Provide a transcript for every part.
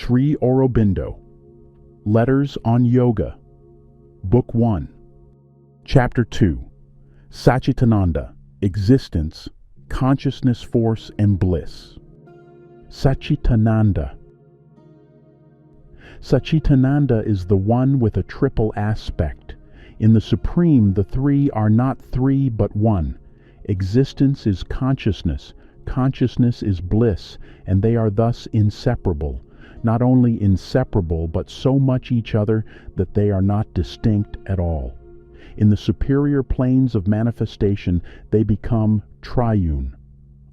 Sri Aurobindo, Letters on Yoga, Book 1, Chapter 2, Sachchidananda, Existence, Consciousness Force and Bliss. Sachchidananda. Sachchidananda is the one with a triple aspect. In the Supreme, the three are not three but one. Existence is consciousness, consciousness is bliss, and they are thus inseparable. Not only inseparable, but so much each other that they are not distinct at all. In the superior planes of manifestation, they become triune.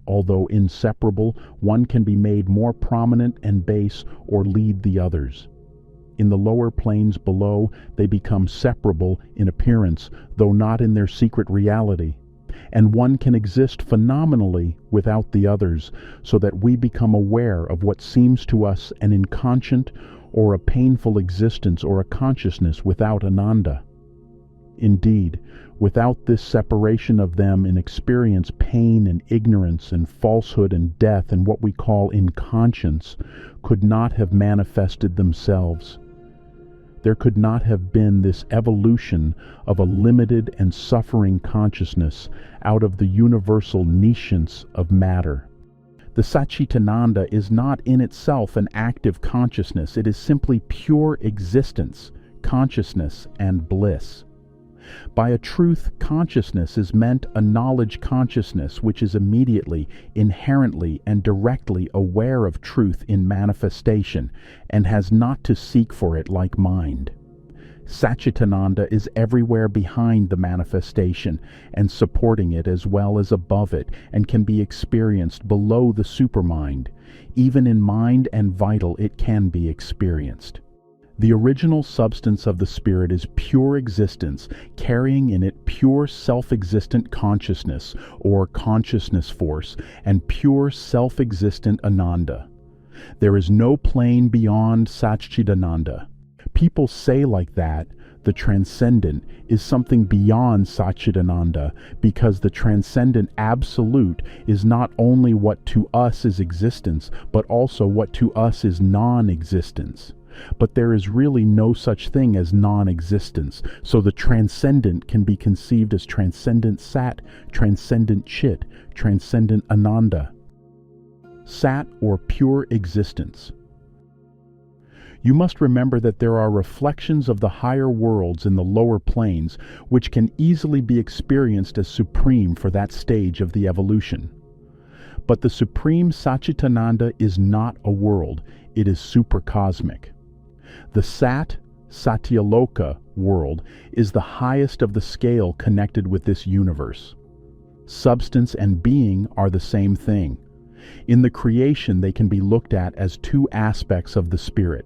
Although inseparable, one can be made more prominent and base or lead the others. In the lower planes below, they become separable in appearance, though not in their secret reality. And one can exist phenomenally without the others, so that we become aware of what seems to us an inconscient or a painful existence or a consciousness without Ananda. Indeed, without this separation of them in experience, pain and ignorance and falsehood and death and what we call inconscience could not have manifested themselves. There could not have been this evolution of a limited and suffering consciousness out of the universal nescience of matter. The Sachchidananda is not in itself an active consciousness, it is simply pure existence, consciousness, and bliss. By a truth consciousness is meant a knowledge consciousness which is immediately, inherently, and directly aware of truth in manifestation, and has not to seek for it like mind. Sachchidananda is everywhere behind the manifestation, and supporting it as well as above it, and can be experienced below the supermind. Even in mind and vital it can be experienced. The original substance of the spirit is pure existence, carrying in it pure self-existent consciousness, or consciousness force, and pure self-existent Ananda. There is no plane beyond Sachchidananda. People say like that, the transcendent is something beyond Sachchidananda, because the transcendent absolute is not only what to us is existence, but also what to us is non-existence. But there is really no such thing as non-existence, so the transcendent can be conceived as transcendent Sat, transcendent Chit, transcendent Ananda. Sat, or pure existence. You must remember that there are reflections of the higher worlds in the lower planes, which can easily be experienced as supreme for that stage of the evolution. But the supreme Sachchidananda is not a world, it is supercosmic. The Sat, Satyaloka world is the highest of the scale connected with this universe. Substance and being are the same thing. In the creation they can be looked at as two aspects of the spirit.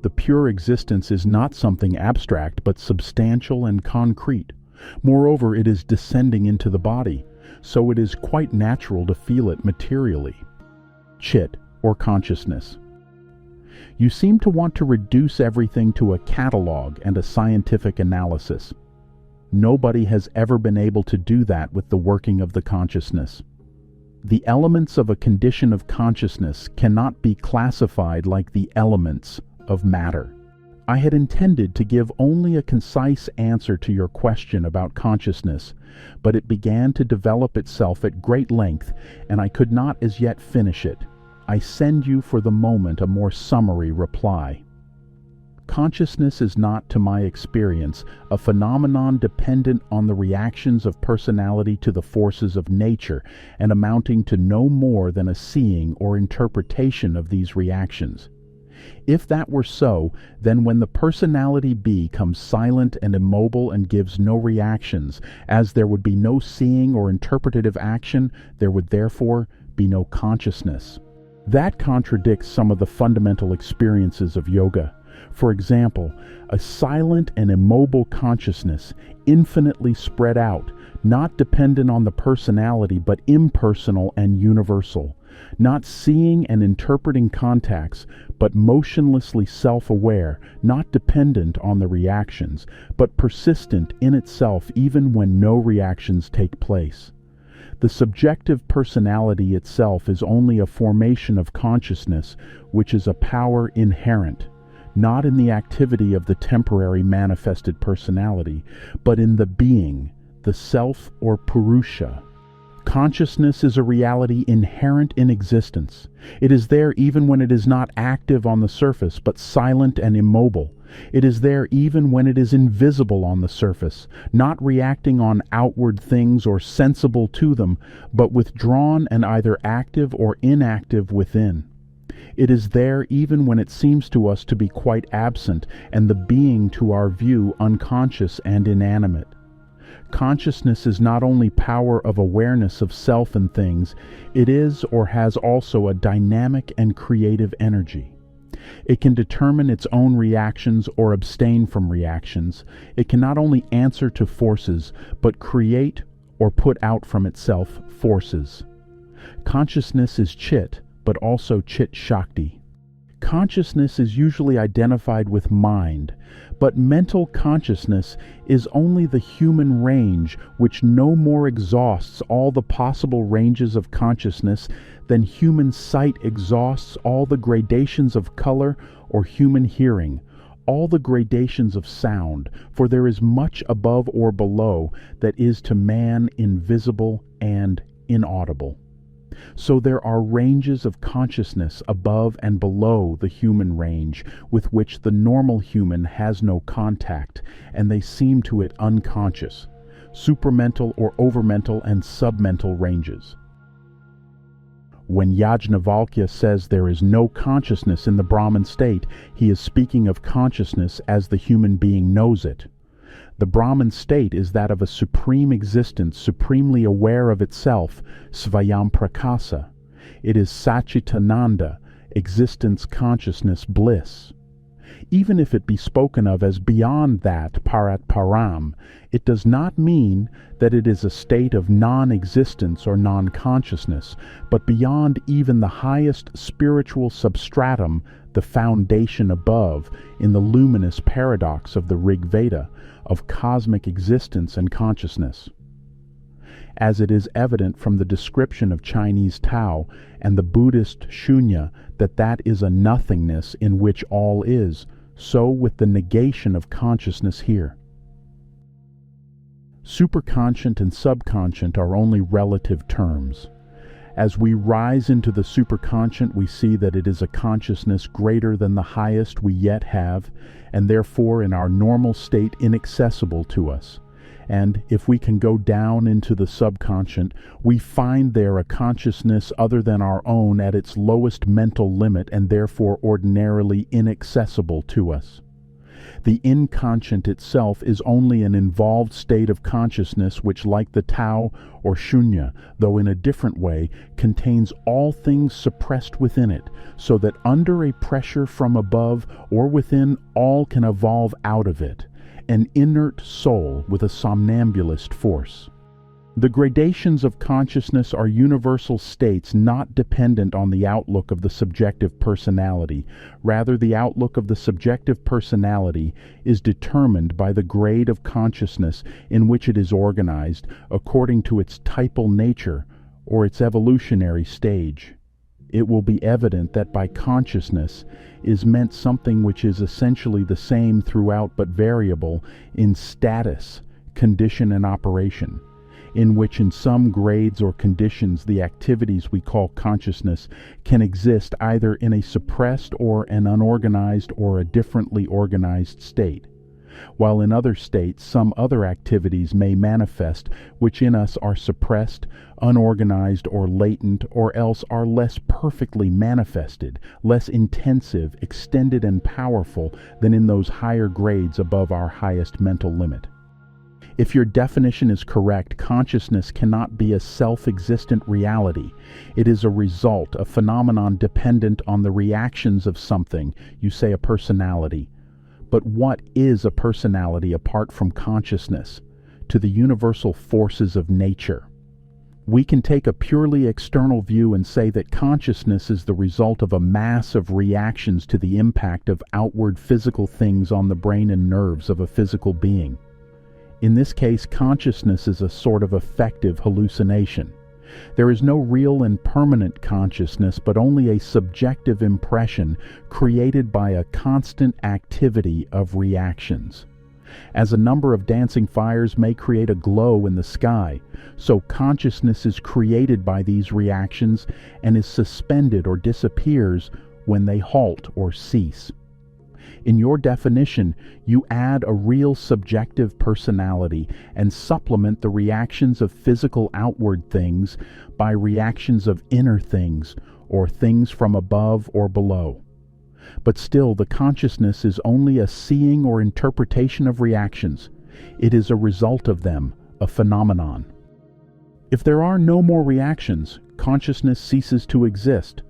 The pure existence is not something abstract but substantial and concrete. Moreover, it is descending into the body, so it is quite natural to feel it materially. Chit, or consciousness. You seem to want to reduce everything to a catalog and a scientific analysis. Nobody has ever been able to do that with the working of the consciousness. The elements of a condition of consciousness cannot be classified like the elements of matter. I had intended to give only a concise answer to your question about consciousness, but it began to develop itself at great length, and I could not as yet finish it. I send you for the moment a more summary reply. Consciousness is not, to my experience, a phenomenon dependent on the reactions of personality to the forces of nature, and amounting to no more than a seeing or interpretation of these reactions. If that were so, then when the personality B comes silent and immobile and gives no reactions, as there would be no seeing or interpretative action, there would therefore be no consciousness. That contradicts some of the fundamental experiences of yoga. For example, a silent and immobile consciousness, infinitely spread out, not dependent on the personality but impersonal and universal, not seeing and interpreting contacts, but motionlessly self-aware, not dependent on the reactions, but persistent in itself even when no reactions take place. The subjective personality itself is only a formation of consciousness, which is a power inherent, not in the activity of the temporary manifested personality, but in the being, the self or Purusha. Consciousness is a reality inherent in existence. It is there even when it is not active on the surface, but silent and immobile. It is there even when it is invisible on the surface, not reacting on outward things or sensible to them, but withdrawn and either active or inactive within. It is there even when it seems to us to be quite absent, and the being to our view unconscious and inanimate. Consciousness is not only power of awareness of self and things, it is or has also a dynamic and creative energy. It can determine its own reactions or abstain from reactions. It can not only answer to forces, but create or put out from itself forces. Consciousness is Chit, but also Chit Shakti. Consciousness is usually identified with mind, but mental consciousness is only the human range which no more exhausts all the possible ranges of consciousness than human sight exhausts all the gradations of color or human hearing, all the gradations of sound, for there is much above or below that is to man invisible and inaudible. So there are ranges of consciousness above and below the human range with which the normal human has no contact, and they seem to it unconscious, supramental or overmental and submental ranges. When Yajnavalkya says there is no consciousness in the Brahman state, he is speaking of consciousness as the human being knows it. The Brahman state is that of a supreme existence, supremely aware of itself, Svayam Prakasa. It is Sachchidananda, existence, consciousness, bliss. Even if it be spoken of as beyond that, Parat Param, it does not mean that it is a state of non-existence or non-consciousness, but beyond even the highest spiritual substratum, the foundation above, in the luminous paradox of the Rig Veda, of cosmic existence and consciousness. As it is evident from the description of Chinese Tao and the Buddhist Shunya that is a nothingness in which all is, so with the negation of consciousness here. Superconscient and subconscient are only relative terms. As we rise into the superconscient, we see that it is a consciousness greater than the highest we yet have, and therefore in our normal state inaccessible to us. And if we can go down into the subconscient, we find there a consciousness other than our own at its lowest mental limit and therefore ordinarily inaccessible to us. The inconscient itself is only an involved state of consciousness which, like the Tao or Shunya, though in a different way, contains all things suppressed within it, so that under a pressure from above or within all can evolve out of it, an inert soul with a somnambulist force. The gradations of consciousness are universal states not dependent on the outlook of the subjective personality. Rather, the outlook of the subjective personality is determined by the grade of consciousness in which it is organized according to its typal nature or its evolutionary stage. It will be evident that by consciousness is meant something which is essentially the same throughout but variable in status, condition, and operation, in which in some grades or conditions the activities we call consciousness can exist either in a suppressed or an unorganized or a differently organized state, while in other states some other activities may manifest which in us are suppressed, unorganized, or latent, or else are less perfectly manifested, less intensive, extended, and powerful than in those higher grades above our highest mental limit. If your definition is correct, consciousness cannot be a self-existent reality. It is a result, a phenomenon dependent on the reactions of something, you say a personality. But what is a personality apart from consciousness, to the universal forces of nature? We can take a purely external view and say that consciousness is the result of a mass of reactions to the impact of outward physical things on the brain and nerves of a physical being. In this case, consciousness is a sort of affective hallucination. There is no real and permanent consciousness, but only a subjective impression created by a constant activity of reactions. As a number of dancing fires may create a glow in the sky, so consciousness is created by these reactions and is suspended or disappears when they halt or cease. In your definition, you add a real subjective personality and supplement the reactions of physical outward things by reactions of inner things, or things from above or below. But still, the consciousness is only a seeing or interpretation of reactions. It is a result of them, a phenomenon. If there are no more reactions, consciousness ceases to exist.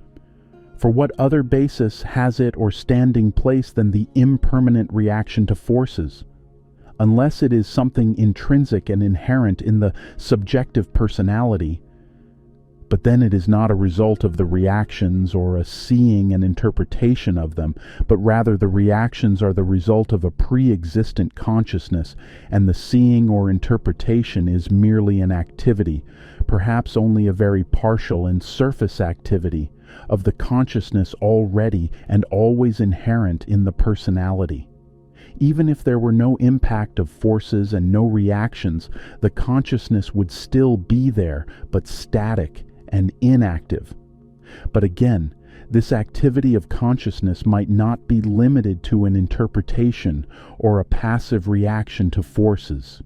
For what other basis has it or standing place than the impermanent reaction to forces? Unless it is something intrinsic and inherent in the subjective personality, but then it is not a result of the reactions or a seeing and interpretation of them, but rather the reactions are the result of a pre-existent consciousness, and the seeing or interpretation is merely an activity, perhaps only a very partial and surface activity, of the consciousness already and always inherent in the personality. Even if there were no impact of forces and no reactions, the consciousness would still be there, but static and inactive. But again, this activity of consciousness might not be limited to an interpretation or a passive reaction to forces.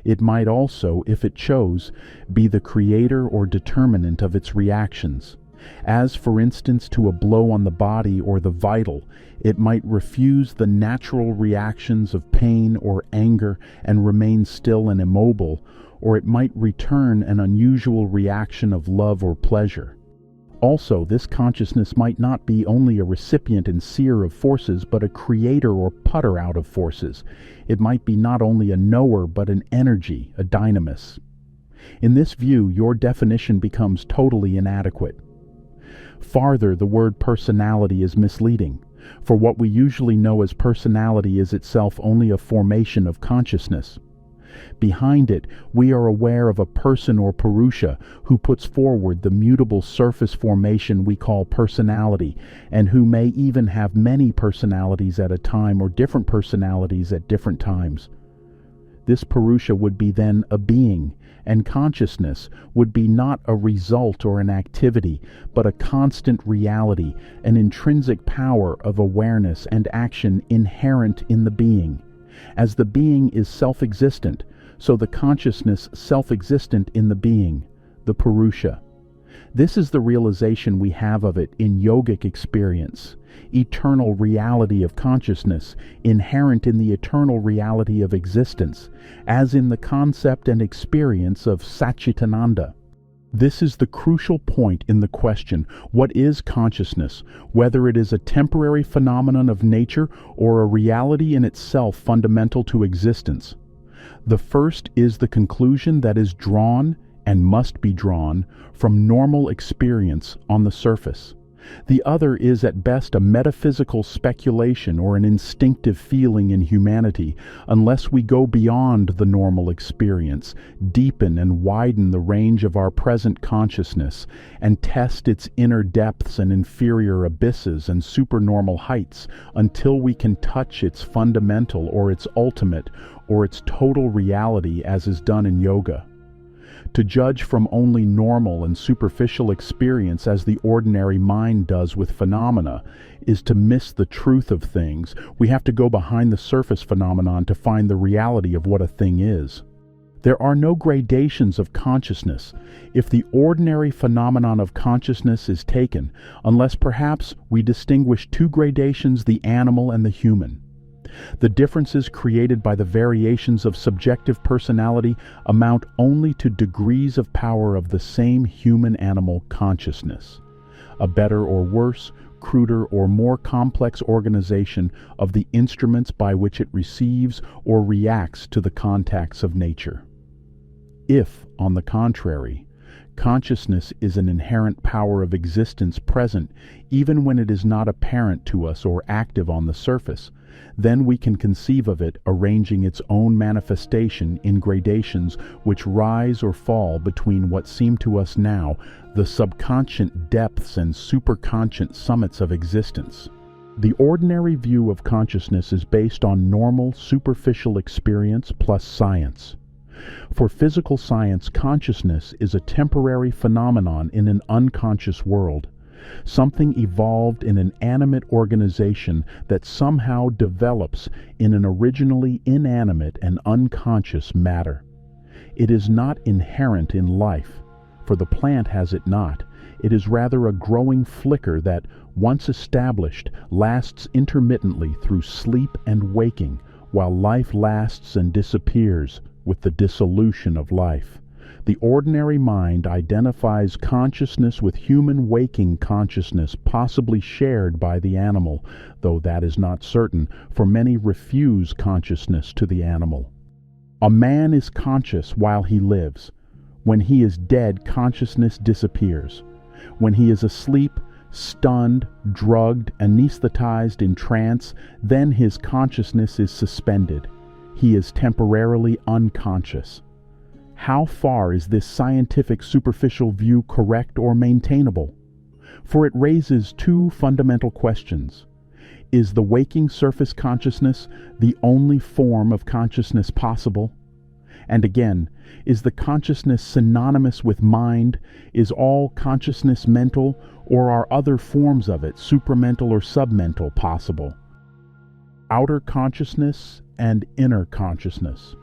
It might also, if it chose, be the creator or determinant of its reactions. As, for instance, to a blow on the body or the vital, it might refuse the natural reactions of pain or anger and remain still and immobile, or it might return an unusual reaction of love or pleasure. Also, this consciousness might not be only a recipient and seer of forces, but a creator or putter out of forces. It might be not only a knower, but an energy, a dynamis. In this view, your definition becomes totally inadequate. Farther, the word personality is misleading, for what we usually know as personality is itself only a formation of consciousness. Behind it, we are aware of a person or purusha who puts forward the mutable surface formation we call personality, and who may even have many personalities at a time or different personalities at different times. This purusha would be then a being, and consciousness would be not a result or an activity, but a constant reality, an intrinsic power of awareness and action inherent in the being. As the being is self-existent, so the consciousness self-existent in the being, the purusha. This is the realization we have of it in yogic experience, eternal reality of consciousness, inherent in the eternal reality of existence, as in the concept and experience of Sachchidananda. This is the crucial point in the question, what is consciousness, whether it is a temporary phenomenon of nature or a reality in itself fundamental to existence. The first is the conclusion that is drawn, and must be drawn, from normal experience on the surface. The other is at best a metaphysical speculation or an instinctive feeling in humanity, unless we go beyond the normal experience, deepen and widen the range of our present consciousness, and test its inner depths and inferior abysses and supernormal heights until we can touch its fundamental or its ultimate or its total reality, as is done in yoga. To judge from only normal and superficial experience as the ordinary mind does with phenomena is to miss the truth of things. We have to go behind the surface phenomenon to find the reality of what a thing is. There are no gradations of consciousness if the ordinary phenomenon of consciousness is taken, unless perhaps we distinguish two gradations, the animal and the human. The differences created by the variations of subjective personality amount only to degrees of power of the same human-animal consciousness, a better or worse, cruder or more complex organization of the instruments by which it receives or reacts to the contacts of nature. If, on the contrary, consciousness is an inherent power of existence present even when it is not apparent to us or active on the surface, Then we can conceive of it arranging its own manifestation in gradations which rise or fall between what seem to us now the subconscious depths and superconscious summits of existence. The ordinary view of consciousness is based on normal, superficial experience plus science. For physical science, consciousness is a temporary phenomenon in an unconscious world, something evolved in an animate organization that somehow develops in an originally inanimate and unconscious matter. It is not inherent in life, for the plant has it not. It is rather a growing flicker that, once established, lasts intermittently through sleep and waking, while life lasts and disappears with the dissolution of life. The ordinary mind identifies consciousness with human waking consciousness possibly shared by the animal, though that is not certain, for many refuse consciousness to the animal. A man is conscious while he lives. When he is dead, consciousness disappears. When he is asleep, stunned, drugged, anesthetized in trance, then his consciousness is suspended. He is temporarily unconscious. How far is this scientific superficial view correct or maintainable? For it raises two fundamental questions. Is the waking surface consciousness the only form of consciousness possible? And again, is the consciousness synonymous with mind? Is all consciousness mental, or are other forms of it, supramental or submental, possible? Outer consciousness and inner consciousness.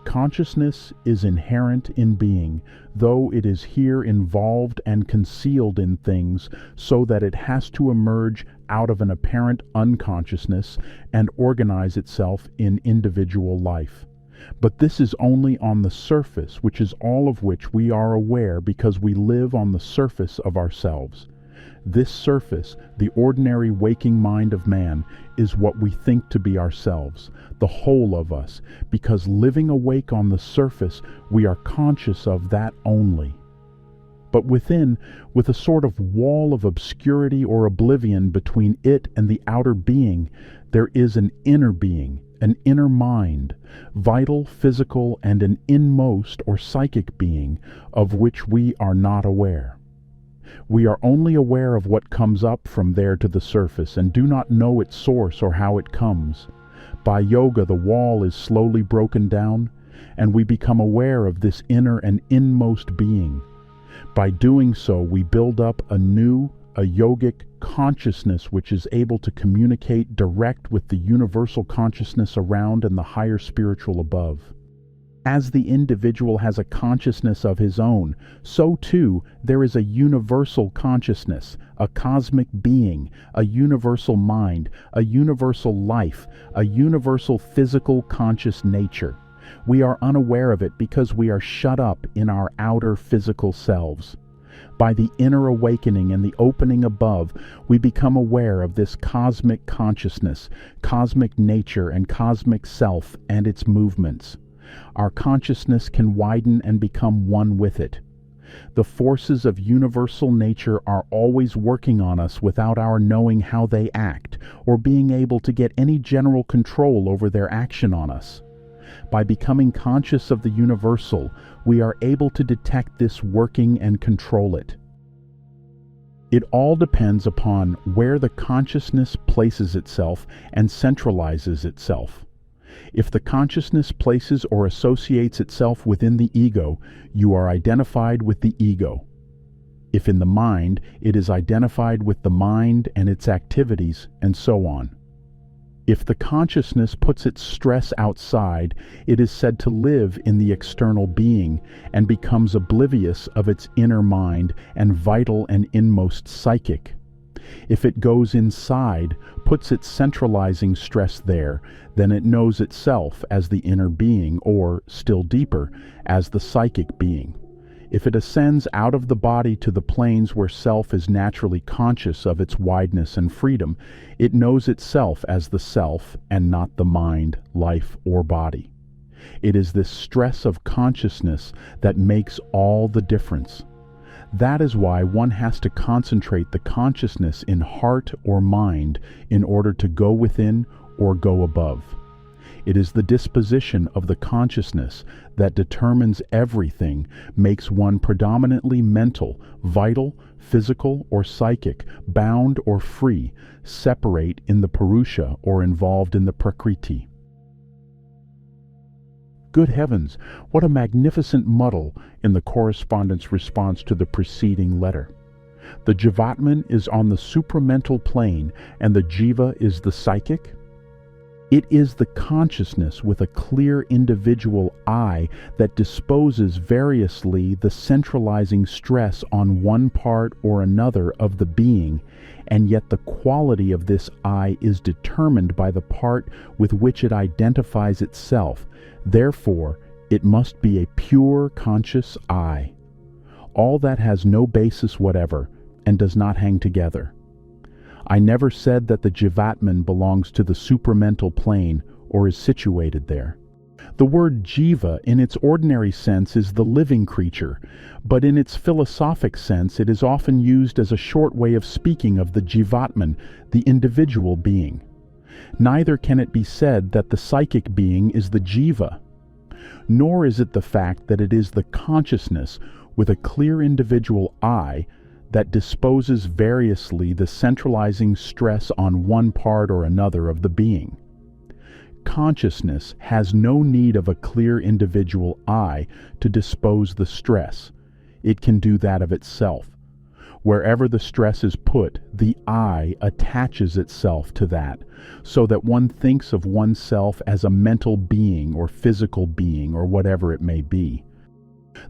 Consciousness is inherent in being, though it is here involved and concealed in things so that it has to emerge out of an apparent unconsciousness and organize itself in individual life. But this is only on the surface, which is all of which we are aware because we live on the surface of ourselves. This surface, the ordinary waking mind of man, is what we think to be ourselves, the whole of us, because living awake on the surface, we are conscious of that only. But within, with a sort of wall of obscurity or oblivion between it and the outer being, there is an inner being, an inner mind, vital, physical, and an inmost or psychic being, of which we are not aware. We are only aware of what comes up from there to the surface and do not know its source or how it comes. By yoga, the wall is slowly broken down, and we become aware of this inner and inmost being. By doing so, we build up a yogic consciousness which is able to communicate direct with the universal consciousness around and the higher spiritual above. As the individual has a consciousness of his own, so too there is a universal consciousness, a cosmic being, a universal mind, a universal life, a universal physical conscious nature. We are unaware of it because we are shut up in our outer physical selves. By the inner awakening and the opening above, we become aware of this cosmic consciousness, cosmic nature, and cosmic self and its movements. Our consciousness can widen and become one with it. The forces of universal nature are always working on us without our knowing how they act, or being able to get any general control over their action on us. By becoming conscious of the universal, we are able to detect this working and control it. It all depends upon where the consciousness places itself and centralizes itself. If the consciousness places or associates itself within the ego, you are identified with the ego. If in the mind, it is identified with the mind and its activities, and so on. If the consciousness puts its stress outside, it is said to live in the external being and becomes oblivious of its inner mind and vital and inmost psychic. If it goes inside, puts its centralizing stress there, then it knows itself as the inner being, or, still deeper, as the psychic being. If it ascends out of the body to the planes where self is naturally conscious of its wideness and freedom, it knows itself as the self and not the mind, life, or body. It is this stress of consciousness that makes all the difference. That is why one has to concentrate the consciousness in heart or mind in order to go within or go above. It is the disposition of the consciousness that determines everything, makes one predominantly mental, vital, physical, or psychic, bound or free, separate in the Purusha or involved in the Prakriti. Good heavens, what a magnificent muddle in the correspondent's response to the preceding letter. The Jivatman is on the supramental plane and the Jiva is the psychic? It is the consciousness with a clear individual I that disposes variously the centralizing stress on one part or another of the being, and yet the quality of this I is determined by the part with which it identifies itself. Therefore, it must be a pure conscious I. All that has no basis whatever, and does not hang together. I never said that the Jivatman belongs to the supramental plane or is situated there. The word jiva in its ordinary sense is the living creature, but in its philosophic sense it is often used as a short way of speaking of the Jivatman, the individual being. Neither can it be said that the psychic being is the jiva, nor is it the fact that it is the consciousness with a clear individual I that disposes variously the centralizing stress on one part or another of the being. Consciousness has no need of a clear individual I to dispose the stress. It can do that of itself. Wherever the stress is put, the I attaches itself to that, so that one thinks of oneself as a mental being or physical being or whatever it may be.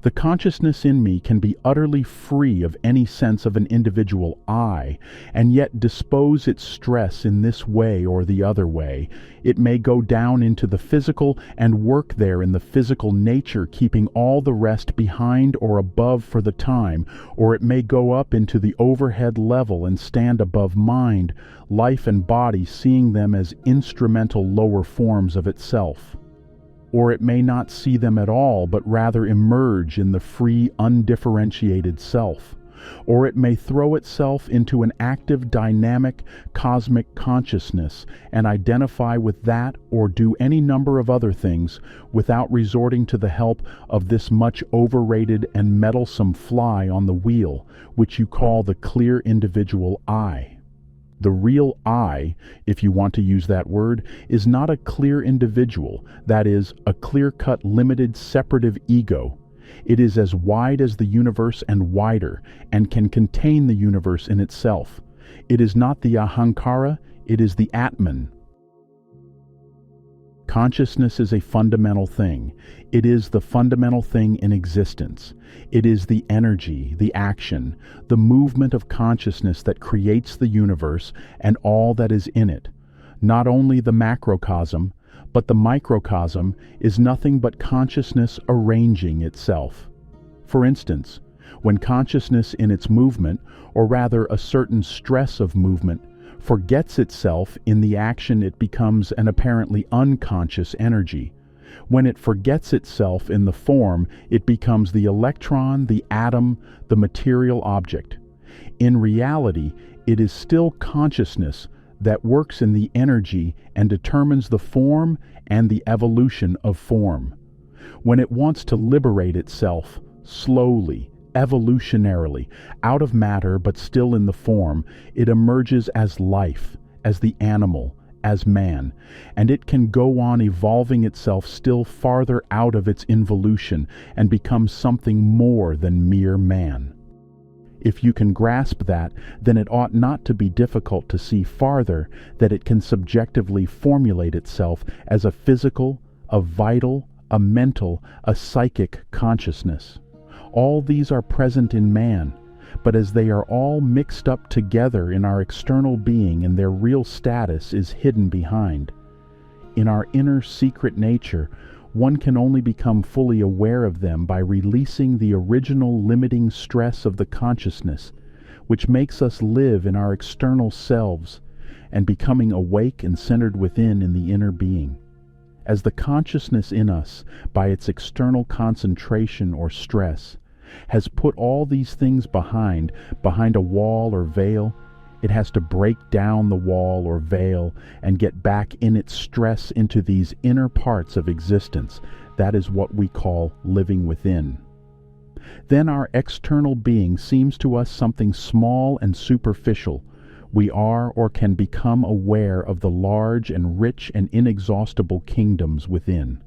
The consciousness in me can be utterly free of any sense of an individual I, and yet dispose its stress in this way or the other way. It may go down into the physical and work there in the physical nature, keeping all the rest behind or above for the time, or it may go up into the overhead level and stand above mind, life and body, seeing them as instrumental lower forms of itself. Or it may not see them at all, but rather emerge in the free, undifferentiated self. Or it may throw itself into an active, dynamic, cosmic consciousness and identify with that or do any number of other things without resorting to the help of this much overrated and meddlesome fly on the wheel, which you call the clear individual I. The real I, if you want to use that word, is not a clear individual, that is, a clear-cut, limited, separative ego. It is as wide as the universe and wider, and can contain the universe in itself. It is not the ahankara, it is the Atman. Consciousness is a fundamental thing. It is the fundamental thing in existence. It is the energy, the action, the movement of consciousness that creates the universe and all that is in it. Not only the macrocosm, but the microcosm is nothing but consciousness arranging itself. For instance, when consciousness in its movement, or rather a certain stress of movement, forgets itself in the action, it becomes an apparently unconscious energy. When it forgets itself in the form, it becomes the electron, the atom, the material object. In reality, it is still consciousness that works in the energy and determines the form and the evolution of form. When it wants to liberate itself, slowly, evolutionarily, out of matter but still in the form, it emerges as life, as the animal, as man, and it can go on evolving itself still farther out of its involution and become something more than mere man. If you can grasp that, then it ought not to be difficult to see farther that it can subjectively formulate itself as a physical, a vital, a mental, a psychic consciousness. All these are present in man, but as they are all mixed up together in our external being and their real status is hidden behind. In our inner secret nature, one can only become fully aware of them by releasing the original limiting stress of the consciousness, which makes us live in our external selves, and becoming awake and centered within in the inner being. As the consciousness in us, by its external concentration or stress, has put all these things behind a wall or veil, It has to break down the wall or veil and get back in its stress into these inner parts of existence. That is what we call living within. Then our external being seems to us something small and superficial. We are or can become aware of the large and rich and inexhaustible kingdoms within.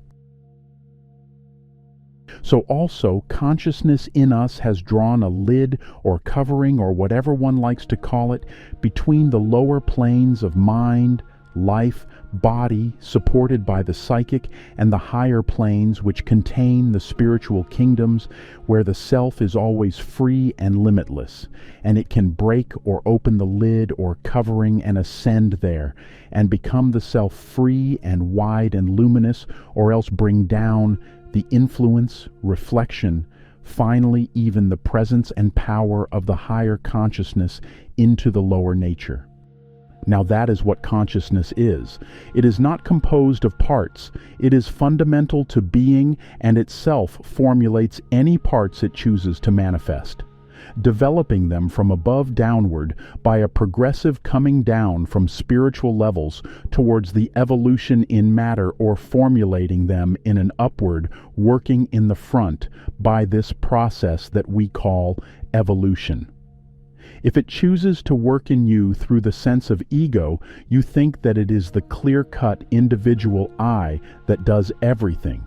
So also, consciousness in us has drawn a lid or covering or whatever one likes to call it between the lower planes of mind, life, body, supported by the psychic, and the higher planes which contain the spiritual kingdoms, where the self is always free and limitless, and it can break or open the lid or covering and ascend there, and become the self free and wide and luminous, or else bring down the influence, reflection, finally even the presence and power of the higher consciousness into the lower nature. Now that is what consciousness is. It is not composed of parts. It is fundamental to being, and itself formulates any parts it chooses to manifest, developing them from above downward by a progressive coming down from spiritual levels towards the evolution in matter, or formulating them in an upward working in the front by this process that we call evolution. If it chooses to work in you through the sense of ego, you think that it is the clear-cut individual I that does everything.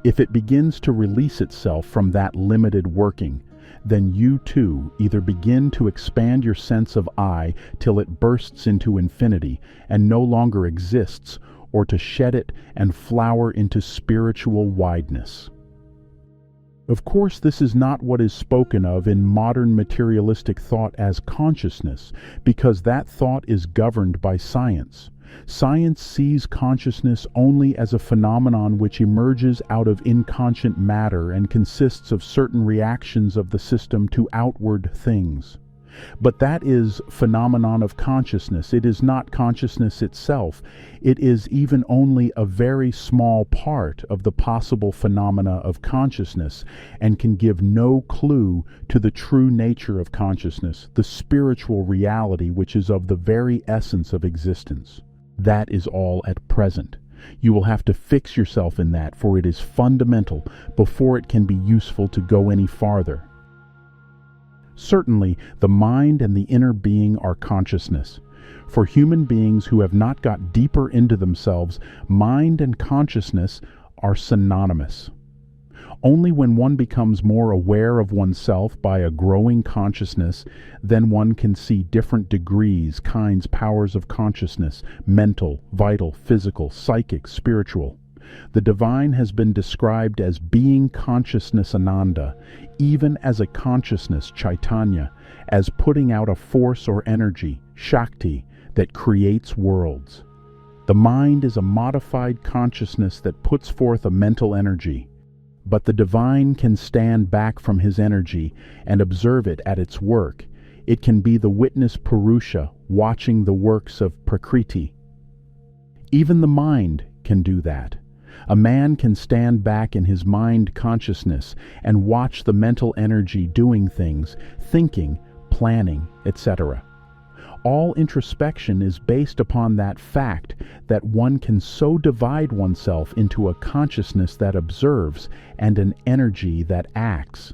If it begins to release itself from that limited working, then you too either begin to expand your sense of I till it bursts into infinity and no longer exists, or to shed it and flower into spiritual wideness. Of course, this is not what is spoken of in modern materialistic thought as consciousness, because that thought is governed by science. Science sees consciousness only as a phenomenon which emerges out of inconscient matter and consists of certain reactions of the system to outward things. But that is phenomenon of consciousness. It is not consciousness itself. It is even only a very small part of the possible phenomena of consciousness, and can give no clue to the true nature of consciousness, the spiritual reality which is of the very essence of existence. That is all at present. You will have to fix yourself in that, for it is fundamental before it can be useful to go any farther. Certainly, the mind and the inner being are consciousness. For human beings who have not got deeper into themselves, mind and consciousness are synonymous. Only when one becomes more aware of oneself by a growing consciousness, then one can see different degrees, kinds, powers of consciousness, mental, vital, physical, psychic, spiritual. The divine has been described as being consciousness Ananda, even as a consciousness Chaitanya, as putting out a force or energy, Shakti, that creates worlds. The mind is a modified consciousness that puts forth a mental energy, but the divine can stand back from his energy and observe it at its work. It can be the witness Purusha watching the works of Prakriti. Even the mind can do that. A man can stand back in his mind consciousness and watch the mental energy doing things, thinking, planning, etc. All introspection is based upon that fact that one can so divide oneself into a consciousness that observes and an energy that acts.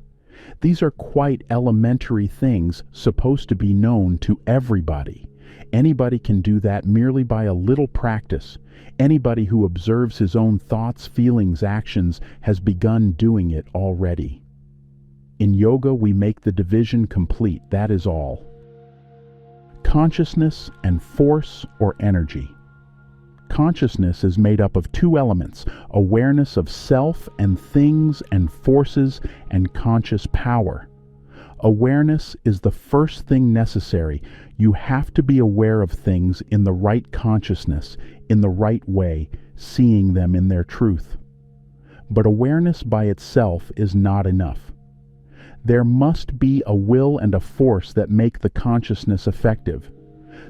These are quite elementary things supposed to be known to everybody. Anybody can do that merely by a little practice. Anybody who observes his own thoughts, feelings, actions has begun doing it already. In yoga, we make the division complete, that is all. Consciousness and force or energy. Consciousness is made up of two elements: awareness of self and things and forces, and conscious power. Awareness is the first thing necessary. You have to be aware of things in the right consciousness, in the right way, seeing them in their truth. But awareness by itself is not enough. There must be a will and a force that make the consciousness effective.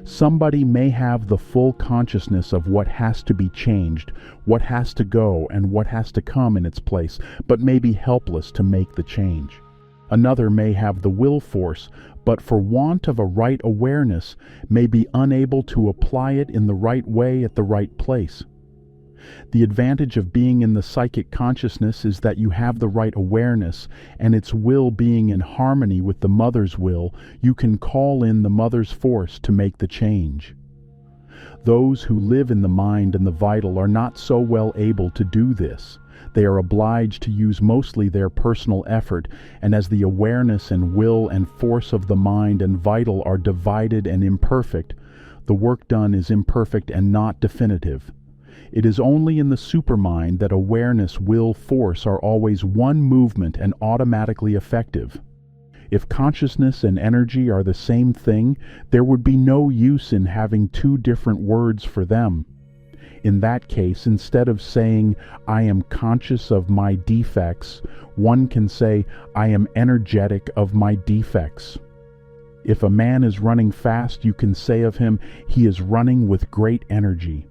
Somebody may have the full consciousness of what has to be changed, what has to go, and what has to come in its place, but may be helpless to make the change. Another may have the will force, but for want of a right awareness may be unable to apply it in the right way at the right place. The advantage of being in the psychic consciousness is that you have the right awareness, and its will being in harmony with the mother's will, you can call in the mother's force to make the change. Those who live in the mind and the vital are not so well able to do this. They are obliged to use mostly their personal effort, and as the awareness and will and force of the mind and vital are divided and imperfect, the work done is imperfect and not definitive. It is only in the supermind that awareness, will, force are always one movement and automatically effective. If consciousness and energy are the same thing, there would be no use in having two different words for them. In that case, instead of saying, "I am conscious of my defects," one can say, "I am energetic of my defects." If a man is running fast, you can say of him, "He is running with great energy."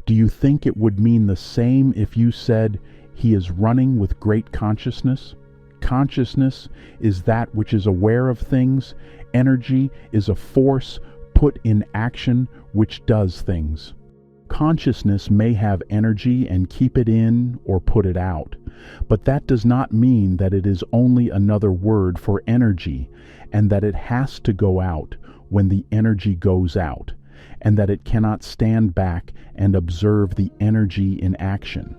Do you think it would mean the same if you said, "He is running with great consciousness"? Consciousness is that which is aware of things. Energy is a force put in action which does things. Consciousness may have energy and keep it in or put it out, but that does not mean that it is only another word for energy, and that it has to go out when the energy goes out, and that it cannot stand back and observe the energy in action.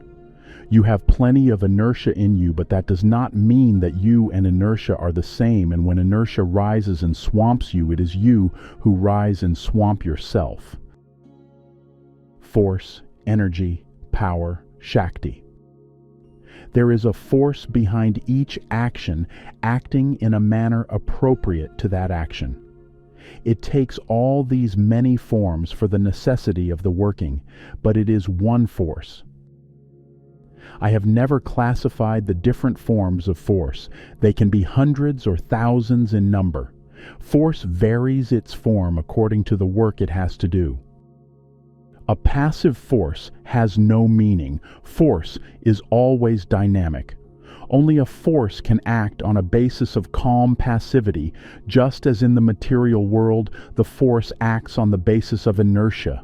You have plenty of inertia in you, but that does not mean that you and inertia are the same, and when inertia rises and swamps you, it is you who rise and swamp yourself. Force, energy, power, Shakti. There is a force behind each action, acting in a manner appropriate to that action. It takes all these many forms for the necessity of the working, but it is one force. I have never classified the different forms of force. They can be hundreds or thousands in number. Force varies its form according to the work it has to do. A passive force has no meaning. Force is always dynamic. Only a force can act on a basis of calm passivity, just as in the material world the force acts on the basis of inertia.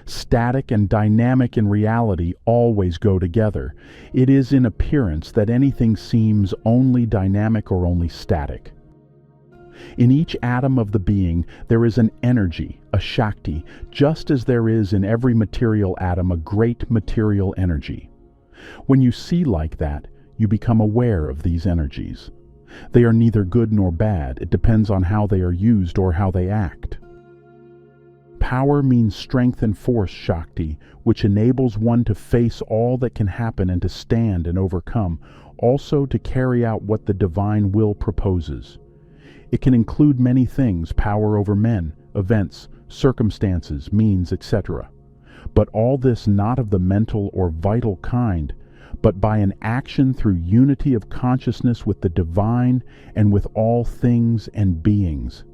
Static and dynamic in reality always go together. It is in appearance that anything seems only dynamic or only static. In each atom of the being there is an energy, a Shakti, just as there is in every material atom a great material energy. When you see like that, you become aware of these energies. They are neither good nor bad. It depends on how they are used or how they act. Power means strength and force, Shakti, which enables one to face all that can happen and to stand and overcome, also to carry out what the divine will proposes. It can include many things: power over men, events, circumstances, means, etc. But all this not of the mental or vital kind, but by an action through unity of consciousness with the divine and with all things and beings.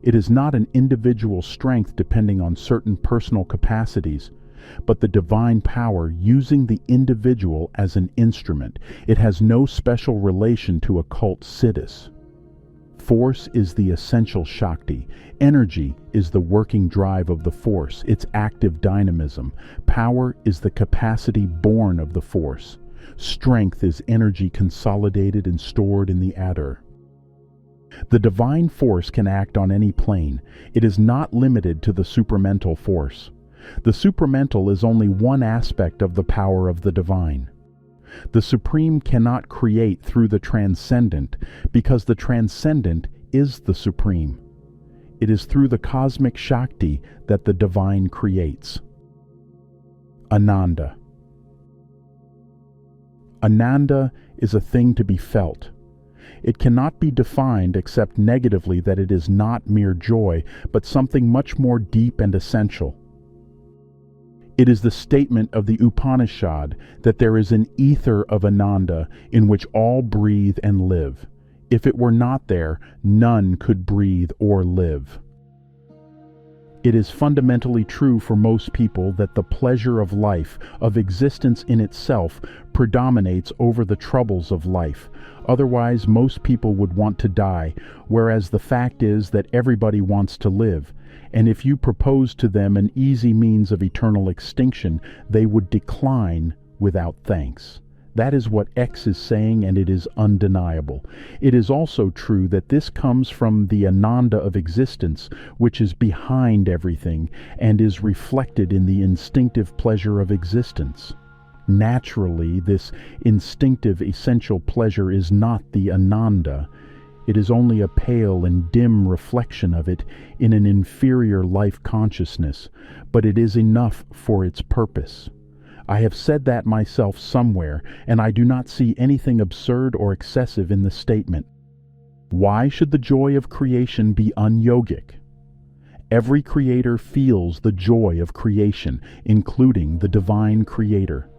It is not an individual strength depending on certain personal capacities, but the divine power using the individual as an instrument. It has no special relation to occult siddhis. Force is the essential Shakti. Energy is the working drive of the force, its active dynamism. Power is the capacity born of the force. Strength is energy consolidated and stored in the adder. The divine force can act on any plane. It is not limited to the supramental force. The supramental is only one aspect of the power of the divine. The Supreme cannot create through the transcendent, because the transcendent is the Supreme. It is through the cosmic Shakti that the divine creates. Ananda. Ananda is a thing to be felt. It cannot be defined except negatively that it is not mere joy, but something much more deep and essential. It is the statement of the Upanishad that there is an ether of Ananda in which all breathe and live. If it were not there, none could breathe or live. It is fundamentally true for most people that the pleasure of life, of existence in itself, predominates over the troubles of life. Otherwise, most people would want to die, whereas the fact is that everybody wants to live. And if you propose to them an easy means of eternal extinction, they would decline without thanks. That is what X is saying, and it is undeniable. It is also true that this comes from the Ananda of existence, which is behind everything, and is reflected in the instinctive pleasure of existence. Naturally, this instinctive essential pleasure is not the Ananda. It is only a pale and dim reflection of it in an inferior life consciousness, but it is enough for its purpose. I have said that myself somewhere, and I do not see anything absurd or excessive in the statement. Why should the joy of creation be unyogic? Every creator feels the joy of creation, including the divine creator.